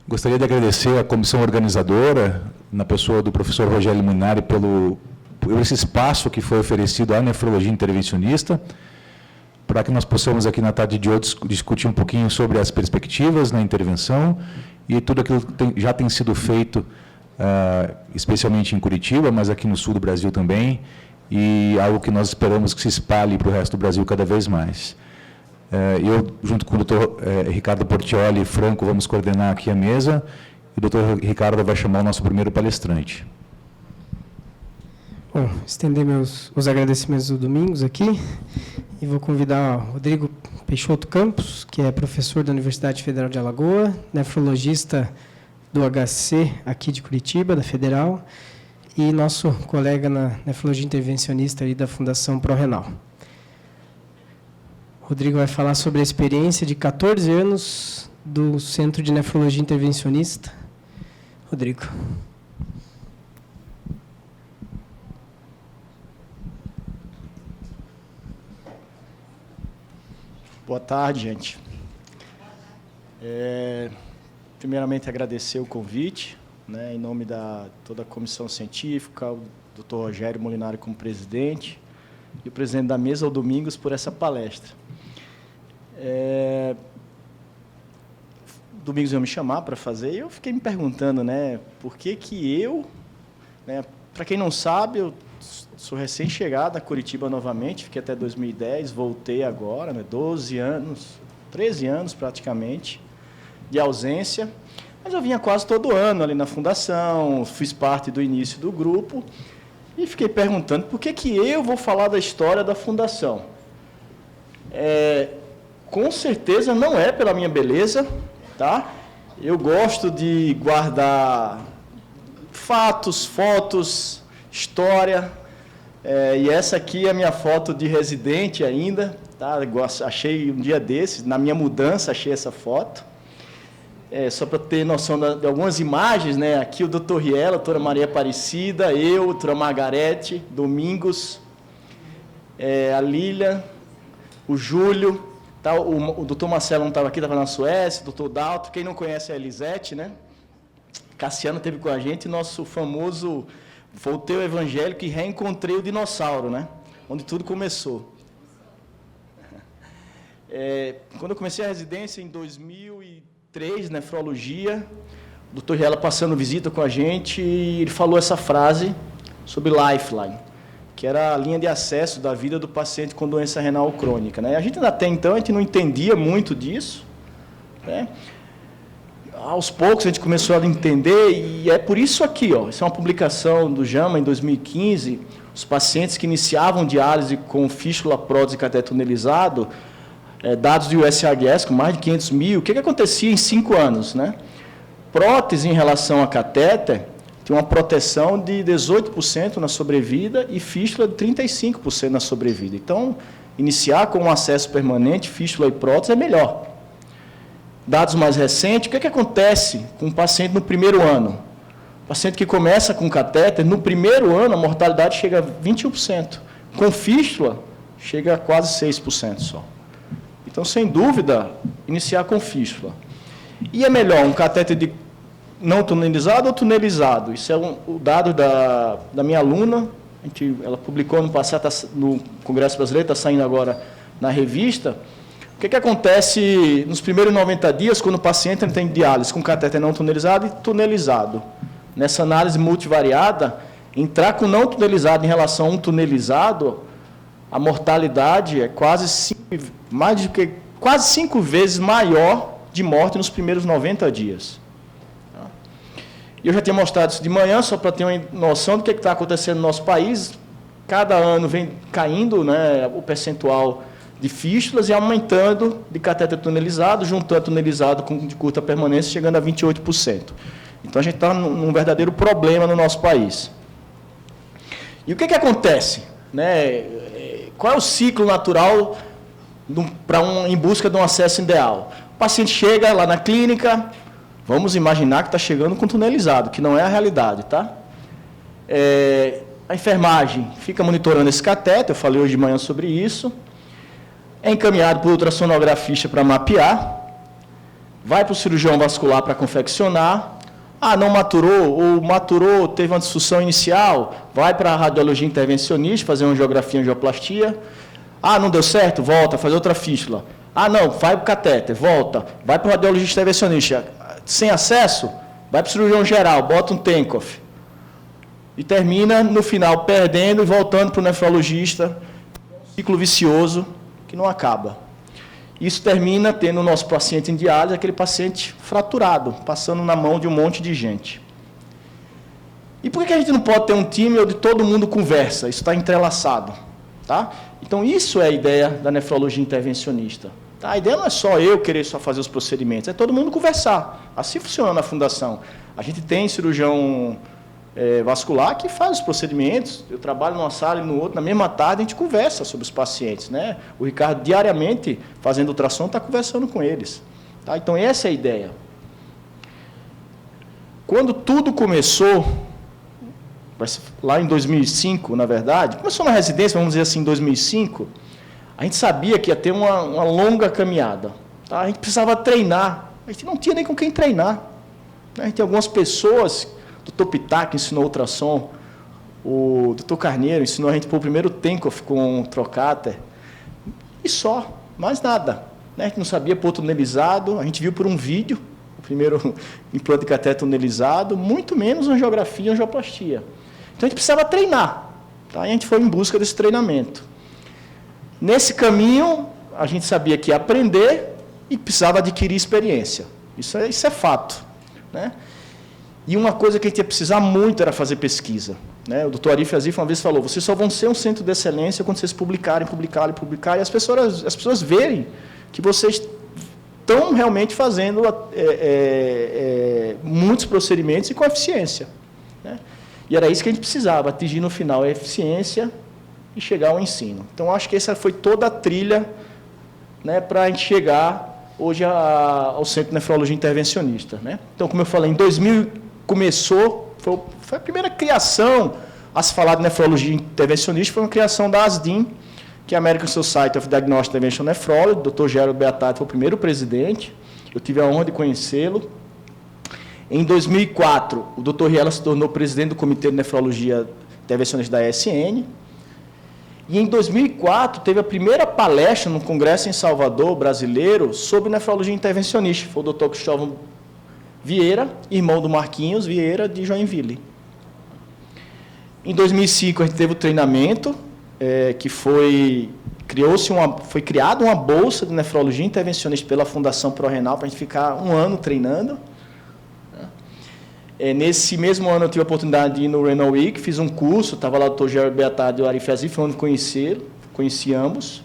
Gostaria de agradecer à comissão organizadora, na pessoa do professor Rogério Munari, por esse espaço que foi oferecido à nefrologia intervencionista, para que nós possamos aqui na tarde de hoje discutir um pouquinho sobre as perspectivas na intervenção e tudo aquilo que já tem sido feito, especialmente em Curitiba, mas aqui no sul do Brasil também, e algo que nós esperamos que se espalhe para o resto do Brasil cada vez mais. Eu, junto com o doutor Ricardo Portioli Franco, vamos coordenar aqui a mesa, e o doutor Ricardo vai chamar o nosso primeiro palestrante. Bom, estender os agradecimentos do Domingos aqui, e vou convidar o Rodrigo Peixoto Campos, que é professor da Universidade Federal de Alagoas, nefrologista do HC aqui de Curitiba, da Federal, e nosso colega na nefrologia intervencionista ali da Fundação ProRenal. O Rodrigo vai falar sobre a experiência de 14 anos do Centro de Nefrologia Intervencionista. Rodrigo. Boa tarde, gente. Primeiramente, agradecer o convite, né, em nome da toda a comissão científica, o Dr. Rogério Molinari como presidente, e o presidente da mesa, o Domingos, por essa palestra. Domingos ia me chamar para fazer, e eu fiquei me perguntando, né, por que eu, né, para quem não sabe, eu sou recém-chegado a Curitiba novamente, fiquei até 2010, voltei agora, né, 12 anos, 13 anos praticamente, de ausência, mas eu vinha quase todo ano ali na fundação, fiz parte do início do grupo, e fiquei perguntando por que eu vou falar da história da fundação. Com certeza não é pela minha beleza, tá? Eu gosto de guardar fatos, fotos, história, e essa aqui é a minha foto de residente ainda, tá? Achei um dia desses, na minha mudança achei essa foto. Só para ter noção de algumas imagens, né? Aqui o doutor Riela, a doutora Maria Aparecida, eu, a doutora Margarete, Domingos, a Lília, o Júlio, tá? O doutor Marcelo não estava aqui, estava na Suécia, o doutor Dalto, quem não conhece a Elisete, né? Cassiano esteve com a gente, nosso famoso voltei ao evangélico e reencontrei o dinossauro, né? Onde tudo começou. Quando eu comecei a residência em 2003, nefrologia, o doutor Riela passando visita com a gente, e ele falou essa frase sobre Lifeline, que era a linha de acesso da vida do paciente com doença renal crônica, né? A gente até então a gente não entendia muito disso, né? Aos poucos a gente começou a entender, e é por isso aqui, ó, isso é uma publicação do JAMA em 2015, os pacientes que iniciavam diálise com fístula, prótese e cateter tunelizado, dados do USRGS com mais de 500 mil, o que acontecia em 5 anos, né? Prótese em relação a catéter tinha uma proteção de 18% na sobrevida e fístula de 35% na sobrevida. Então, iniciar com um acesso permanente, fístula e prótese é melhor. Dados mais recentes, o que acontece com o paciente no primeiro ano? O paciente que começa com catéter, no primeiro ano a mortalidade chega a 21%. Com fístula, chega a quase 6% só. Então, sem dúvida, iniciar com fístula. E é melhor um catéter não tunelizado ou tunelizado? Isso é o dado da minha aluna, ela publicou no passado, no Congresso Brasileiro, está saindo agora na revista. O que acontece nos primeiros 90 dias, quando o paciente tem diálise com catéter não tunelizado e tunelizado? Nessa análise multivariada, entrar com não tunelizado em relação a um tunelizado, a mortalidade é quase 5 vezes maior de morte nos primeiros 90 dias. Eu já tinha mostrado isso de manhã, só para ter uma noção do que está acontecendo no nosso país. Cada ano vem caindo, né, o percentual de fístulas e aumentando de catéter tunelizado, juntando tunelizado com de curta permanência, chegando a 28%. Então, a gente está num verdadeiro problema no nosso país. E o que acontece? Né? Qual é o ciclo natural em busca de um acesso ideal? O paciente chega lá na clínica, vamos imaginar que está chegando com tunelizado, que não é a realidade, tá? A enfermagem fica monitorando esse catéter, eu falei hoje de manhã sobre isso, é encaminhado por ultrassonografista para mapear, vai para o cirurgião vascular para confeccionar. Ah, não maturou, ou maturou, teve uma disfunção inicial, vai para a radiologia intervencionista, fazer uma angiografia, angioplastia. Ah, não deu certo? Volta, fazer outra fístula. Ah, não, vai para o catéter, volta, vai para o radiologista intervencionista. Sem acesso, vai para o cirurgião geral, bota um Tenkoff. E termina, no final, perdendo e voltando para o nefrologista. Um ciclo vicioso que não acaba. Isso termina tendo o nosso paciente em diálise, aquele paciente fraturado, passando na mão de um monte de gente. E por que a gente não pode ter um time onde todo mundo conversa? Isso está entrelaçado. Tá? Então, isso é a ideia da nefrologia intervencionista. Tá? A ideia não é só eu querer só fazer os procedimentos, é todo mundo conversar. Assim funciona na fundação. A gente tem cirurgião vascular que faz os procedimentos, eu trabalho numa sala e no outro, na mesma tarde a gente conversa sobre os pacientes, né? O Ricardo, diariamente, fazendo ultrassom, está conversando com eles. Tá? Então, essa é a ideia. Quando tudo começou, lá em 2005, na verdade, começou na residência, vamos dizer assim, em 2005, a gente sabia que ia ter uma longa caminhada. Tá? A gente precisava treinar, a gente não tinha nem com quem treinar. Né? A gente tem algumas pessoas... O Dr. Pitac ensinou ultrassom, o Dr. Carneiro ensinou a gente pôr o primeiro Tenkoff com trocáter, e só, mais nada. Né? A gente não sabia pôr tunelizado, a gente viu por um vídeo, o primeiro implante de catéter tunelizado, muito menos angiografia e angioplastia. Então, a gente precisava treinar, tá? E a gente foi em busca desse treinamento. Nesse caminho, a gente sabia que ia aprender e precisava adquirir experiência. Isso é fato, né? E uma coisa que a gente ia precisar muito era fazer pesquisa. Né? O Dr. Arif Azif uma vez falou, vocês só vão ser um centro de excelência quando vocês publicarem, e as pessoas verem que vocês estão realmente fazendo muitos procedimentos e com eficiência. Né? E era isso que a gente precisava, atingir no final a eficiência e chegar ao ensino. Então, acho que essa foi toda a trilha, né, para a gente chegar hoje ao Centro de Nefrologia Intervencionista. Né? Então, como eu falei, em 2000 começou, foi a primeira criação a se falar de nefrologia intervencionista, foi uma criação da ASDIN, que é a American Society of Diagnostic Interventional Nephrology. O Dr. Gerald Beatati foi o primeiro presidente, eu tive a honra de conhecê-lo. Em 2004, o Dr. Riela se tornou presidente do Comitê de Nefrologia Intervencionista da ESN. E em 2004, teve a primeira palestra no Congresso em Salvador, brasileiro, sobre nefrologia intervencionista. Foi o Dr. Cristóvão Vieira, irmão do Marquinhos Vieira, de Joinville. Em 2005, a gente teve o treinamento, que foi criada uma bolsa de nefrologia intervencionista pela Fundação ProRenal, para a gente ficar um ano treinando. Nesse mesmo ano, eu tive a oportunidade de ir no Renal Week, fiz um curso, estava lá o Dr. Gerald Beatati e o Arif Azif, foi onde conheci ambos.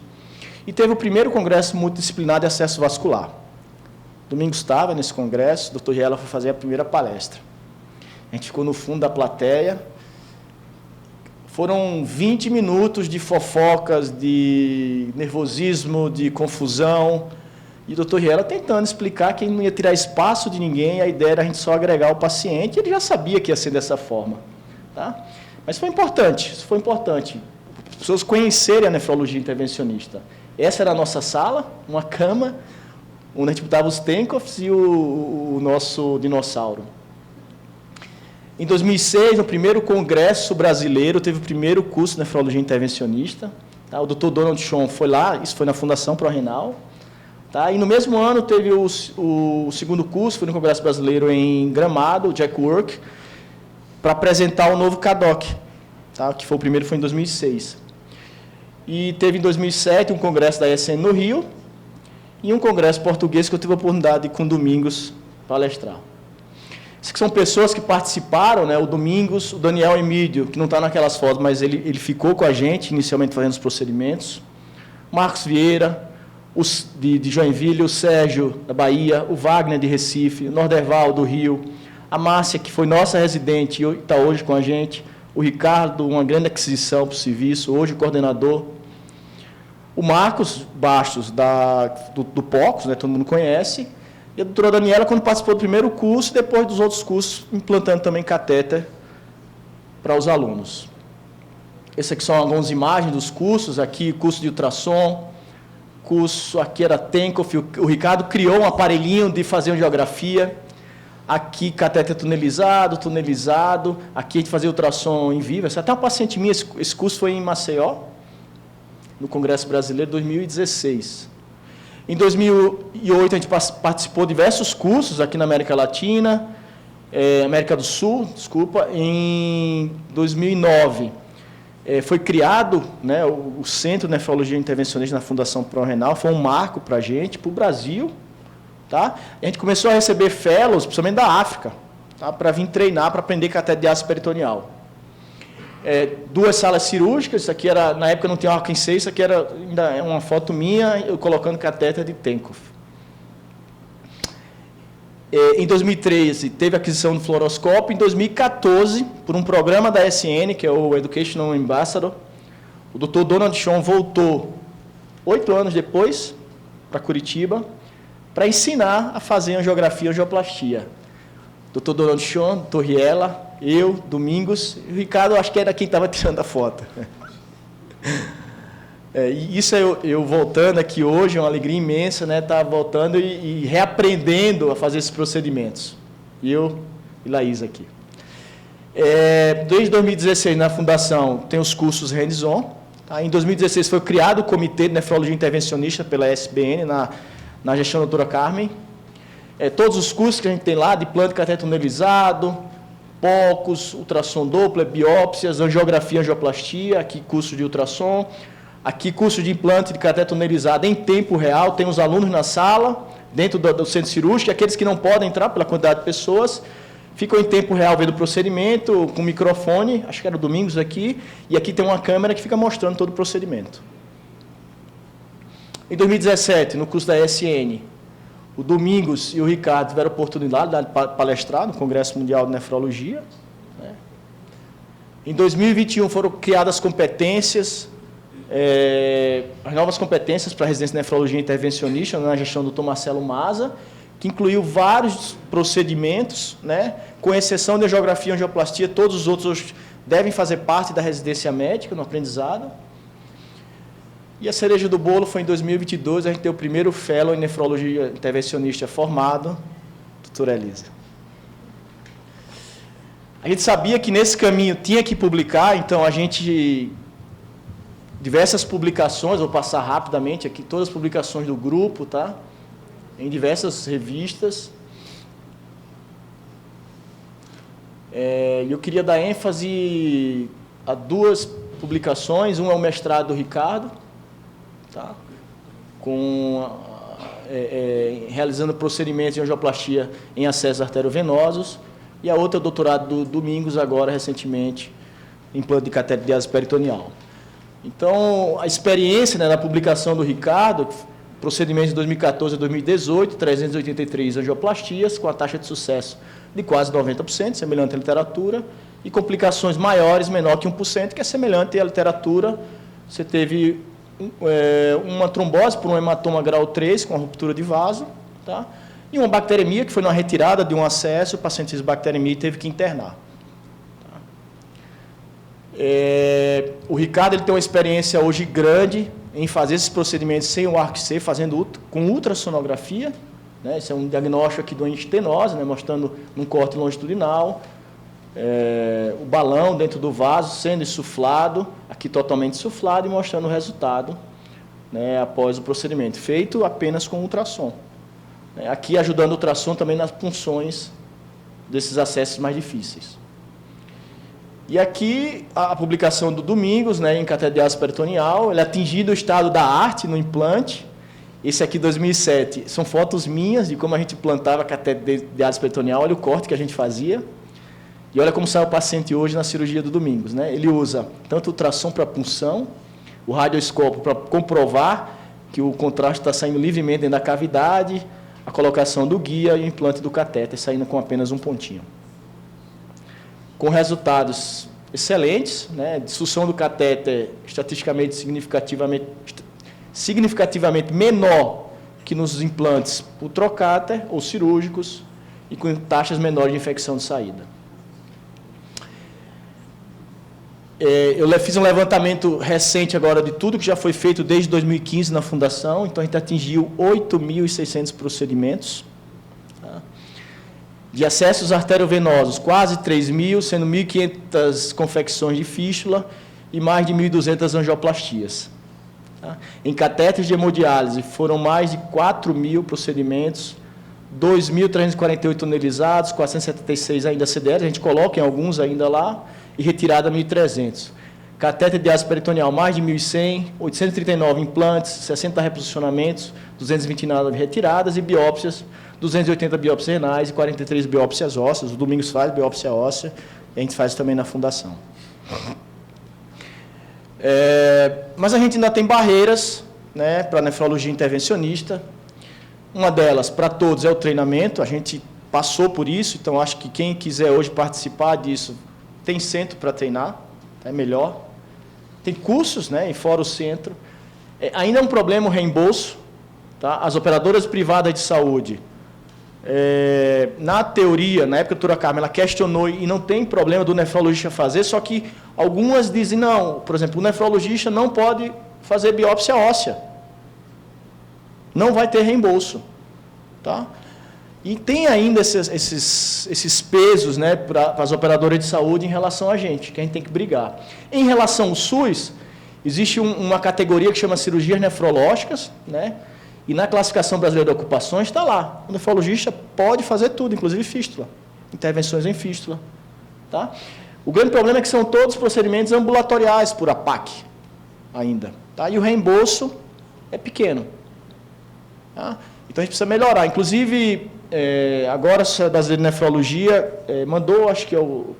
E teve o primeiro congresso multidisciplinar de acesso vascular. Domingos estava nesse congresso, o Dr. Riela foi fazer a primeira palestra. A gente ficou no fundo da plateia. Foram 20 minutos de fofocas, de nervosismo, de confusão. E o Dr. Riela tentando explicar que ele não ia tirar espaço de ninguém, a ideia era a gente só agregar o paciente, e ele já sabia que ia ser dessa forma. Tá? Mas foi importante, isso foi importante. As pessoas conhecerem a nefrologia intervencionista. Essa era a nossa sala, uma cama, onde a gente botava os Tenkoffs e o nosso dinossauro. Em 2006, no primeiro congresso brasileiro, teve o primeiro curso de nefrologia intervencionista. Tá? O Dr. Donald Schoen foi lá, isso foi na Fundação ProRenal. Tá? E no mesmo ano teve o segundo curso, foi no Congresso Brasileiro em Gramado, o Jack Work, para apresentar o novo CADOC, tá? Que foi o primeiro, foi em 2006. E teve em 2007 um congresso da ESN no Rio, e um congresso português que eu tive a oportunidade de, com Domingos, palestrar. Essas são pessoas que participaram, né? O Domingos, o Daniel Emílio, que não está naquelas fotos, mas ele ficou com a gente, inicialmente fazendo os procedimentos. Marcos Vieira, de Joinville, o Sérgio, da Bahia, o Wagner, de Recife, o Norderval, do Rio, a Márcia, que foi nossa residente e está hoje com a gente, o Ricardo, uma grande aquisição para o serviço, hoje coordenador, o Marcos Bastos, do POCOS, né, todo mundo conhece, e a doutora Daniela, quando participou do primeiro curso, e depois dos outros cursos, implantando também catéter para os alunos. Essas aqui são algumas imagens dos cursos, aqui curso de ultrassom, curso, aqui era Tenkoff, o Ricardo criou um aparelhinho de fazer angiografia, aqui catéter tunelizado, aqui a gente fazia ultrassom em vivo, até uma paciente minha, esse curso foi em Maceió, no Congresso Brasileiro, 2016. Em 2008, a gente participou de diversos cursos aqui na América Latina, América do Sul, desculpa. Em 2009, foi criado, né, o Centro de Nefrologia Intervencionista na Fundação ProRenal, foi um marco para a gente, para o Brasil. Tá? A gente começou a receber fellows, principalmente da África, tá? Para vir treinar, para aprender catéter de ácido peritoneal. 2 salas cirúrgicas, isso aqui era, na época não tinha Arkin 6, isso aqui era ainda uma foto minha, eu colocando catéter de Tenkoff. Em 2013, teve a aquisição do fluoroscópio. Em 2014, por um programa da SN, que é o Educational Ambassador, o Dr. Donald Schoen voltou 8 anos depois para Curitiba para ensinar a fazer angiografia e angioplastia. Dr. Donald Schoen, Dr. Riela, eu, Domingos, e o Ricardo, acho que era quem estava tirando a foto. E isso eu voltando aqui hoje, é uma alegria imensa, né, estar voltando e reaprendendo a fazer esses procedimentos. E eu e Laís aqui. Desde 2016, na Fundação, tem os cursos hands-on. Tá? Em 2016, foi criado o Comitê de Nefrologia Intervencionista pela SBN, na gestão da doutora Carmen. Todos os cursos que a gente tem lá, de plano de catéter tunelizado, POCOS, ultrassom Doppler, biópsias, angiografia, angioplastia, aqui curso de ultrassom, aqui curso de implante de catéter tunelizado em tempo real, tem os alunos na sala, dentro do centro cirúrgico, aqueles que não podem entrar pela quantidade de pessoas, ficam em tempo real vendo o procedimento, com microfone, acho que era o Domingos aqui, e aqui tem uma câmera que fica mostrando todo o procedimento. Em 2017, no curso da SN, o Domingos e o Ricardo tiveram a oportunidade de palestrar no Congresso Mundial de Nefrologia. Né? Em 2021 foram criadas competências, as novas competências para a residência de nefrologia intervencionista na gestão do Dr. Marcelo Maza, que incluiu vários procedimentos, né? Com exceção de angiografia e angioplastia, todos os outros devem fazer parte da residência médica no aprendizado. E a cereja do bolo foi em 2022, a gente tem o primeiro fellow em nefrologia intervencionista formado, doutora Elisa. A gente sabia que nesse caminho tinha que publicar, então a gente, diversas publicações, vou passar rapidamente aqui, todas as publicações do grupo, tá? Em diversas revistas. Eu queria dar ênfase a 2 publicações, uma é o mestrado do Ricardo, tá? Realizando procedimentos de angioplastia em acessos arteriovenosos, e a outra é o doutorado do Domingos, agora recentemente, implante de catéter de ácido peritoneal. Então, a experiência, né, na publicação do Ricardo, procedimentos de 2014 a 2018, 383 angioplastias, com a taxa de sucesso de quase 90%, semelhante à literatura, e complicações maiores, menor que 1%, que é semelhante à literatura. Você teve uma trombose por um hematoma grau 3, com a ruptura de vaso, tá? E uma bacteremia, que foi na retirada de um acesso, o paciente fez bacteremia e teve que internar. Tá? O Ricardo ele tem uma experiência hoje grande em fazer esses procedimentos sem o ARC-C, fazendo com ultrassonografia, né? Esse é um diagnóstico aqui de uma estenose, né? Mostrando um corte longitudinal, o balão dentro do vaso sendo insuflado, aqui totalmente insuflado, e mostrando o resultado, né, após o procedimento, feito apenas com ultrassom. Aqui ajudando o ultrassom também nas punções desses acessos mais difíceis. E aqui a publicação do Domingos, né, em catéter de ácido peritoneal, ele atingindo o estado da arte no implante. Esse aqui, 2007, são fotos minhas de como a gente implantava catéter de ácido peritoneal, olha o corte que a gente fazia. E olha como sai o paciente hoje na cirurgia do Domingos, né? Ele usa tanto o ultrassom para punção, o radioscópio para comprovar que o contraste está saindo livremente dentro da cavidade, a colocação do guia e o implante do catéter saindo com apenas um pontinho. Com resultados excelentes, né? Disfunção do catéter estatisticamente significativamente menor que nos implantes por trocáter ou cirúrgicos e com taxas menores de infecção de saída. Eu fiz um levantamento recente agora de tudo que já foi feito desde 2015 na Fundação, então a gente atingiu 8.600 procedimentos. Tá? De acessos arteriovenosos, quase 3.000, sendo 1.500 confecções de fístula e mais de 1.200 angioplastias. Tá? Em catéteres de hemodiálise, foram mais de 4.000 procedimentos, 2.348 tunelizados, 476 ainda CDLs, a gente coloca em alguns ainda lá, e retirada 1.300. Catéter de diálise peritoneal, mais de 1.100, 839 implantes, 60 reposicionamentos, 229 retiradas e biópsias, 280 biópsias renais e 43 biópsias ósseas. O Domingos faz biópsia óssea e a gente faz também na Fundação. Mas a gente ainda tem barreiras, né, para a nefrologia intervencionista. Uma delas, para todos, é o treinamento. A gente passou por isso, então acho que quem quiser hoje participar disso tem centro para treinar, é melhor. Tem cursos, né, e fora o centro. Ainda é um problema o reembolso. Tá? As operadoras privadas de saúde, na teoria, na época da doutora Carmen, ela questionou e não tem problema do nefrologista fazer, só que algumas dizem, não, por exemplo, o nefrologista não pode fazer biópsia óssea. Não vai ter reembolso. Tá? E tem ainda esses pesos, né, para as operadoras de saúde em relação a gente, que a gente tem que brigar. Em relação ao SUS, existe uma categoria que chama cirurgias nefrológicas, né, e na classificação brasileira de ocupações está lá. O nefrologista pode fazer tudo, inclusive fístula, intervenções em fístula. Tá? O grande problema é que são todos procedimentos ambulatoriais por APAC ainda. Tá? E o reembolso é pequeno. Tá? Então, a gente precisa melhorar. Inclusive, agora a Brasileira de Nefrologia mandou, acho que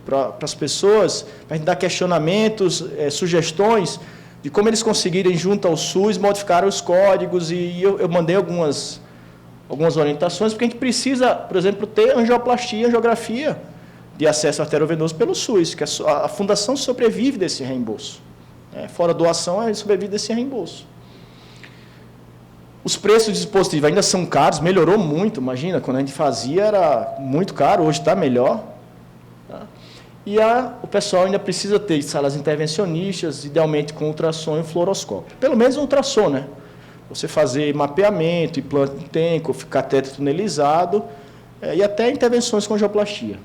para as pessoas, para a gente dar questionamentos, sugestões de como eles conseguirem, junto ao SUS, modificar os códigos, e eu mandei algumas orientações, porque a gente precisa, por exemplo, ter angioplastia, angiografia de acesso arteriovenoso pelo SUS, que a Fundação sobrevive desse reembolso. Fora doação, ela sobrevive desse reembolso. Os preços de dispositivos ainda são caros, melhorou muito, imagina, quando a gente fazia era muito caro, hoje está melhor. Tá? E o pessoal ainda precisa ter salas intervencionistas, idealmente com ultrassom e fluoroscópio. Pelo menos um ultrassom, né? Você fazer mapeamento, implante de TENCO, catéter tunelizado, e até intervenções com angioplastia.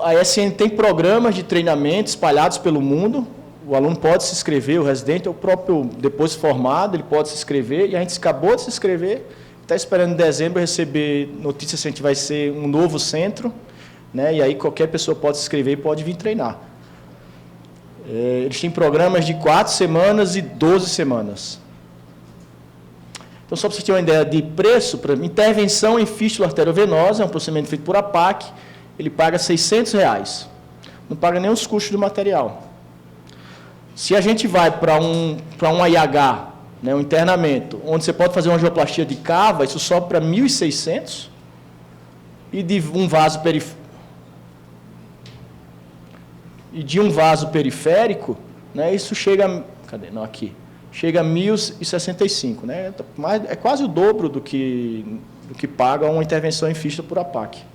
A ESN tem programas de treinamento espalhados pelo mundo. O aluno pode se inscrever, o residente, o próprio, depois formado, ele pode se inscrever, e a gente acabou de se inscrever, está esperando em dezembro receber notícias se a gente vai ser um novo centro, né, e aí qualquer pessoa pode se inscrever e pode vir treinar. Eles têm programas de 4 semanas e 12 semanas. Então, só para você ter uma ideia de preço, para intervenção em fístula arteriovenosa, é um procedimento feito por APAC, ele paga R$600, não paga nem os custos do material. Se a gente vai para um IH, né, um internamento, onde você pode fazer uma angioplastia de cava, isso sobe para 1.600, e de um vaso periférico, né, isso chega, chega a 1.065, né, é quase o dobro do que paga uma intervenção em fístula por APAC.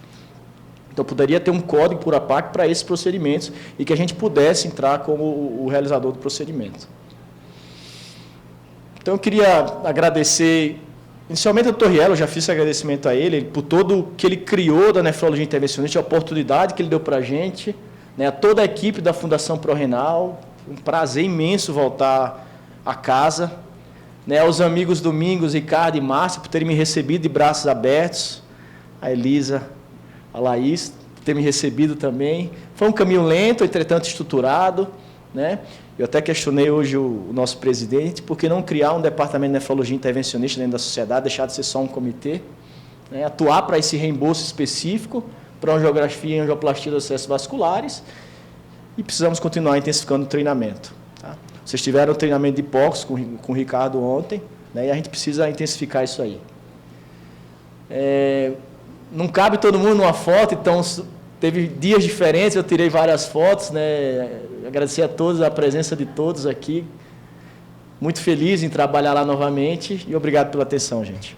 Então, poderia ter um código por APAC para esses procedimentos e que a gente pudesse entrar como o realizador do procedimento. Então, eu queria agradecer, inicialmente, ao Dr. Rielo, eu já fiz esse agradecimento a ele por todo o que ele criou da nefrologia intervencionista, a oportunidade que ele deu para a gente, né, a toda a equipe da Fundação ProRenal, um prazer imenso voltar a casa, né, aos amigos Domingos, Ricardo e Márcia, por terem me recebido de braços abertos, a Elisa, a Laís, por ter me recebido também. Foi um caminho lento, entretanto estruturado, né? Eu até questionei hoje o nosso presidente, por que não criar um departamento de nefrologia intervencionista dentro da sociedade, deixar de ser só um comitê, né? Atuar para esse reembolso específico, para angiografia e angioplastia dos acessos vasculares, e precisamos continuar intensificando o treinamento. Tá? Vocês tiveram o treinamento de hipóxia com o Ricardo ontem, né? E a gente precisa intensificar isso aí. Não cabe todo mundo numa foto, então teve dias diferentes, eu tirei várias fotos, né? Agradecer a todos, a presença de todos aqui. Muito feliz em trabalhar lá novamente e obrigado pela atenção, gente.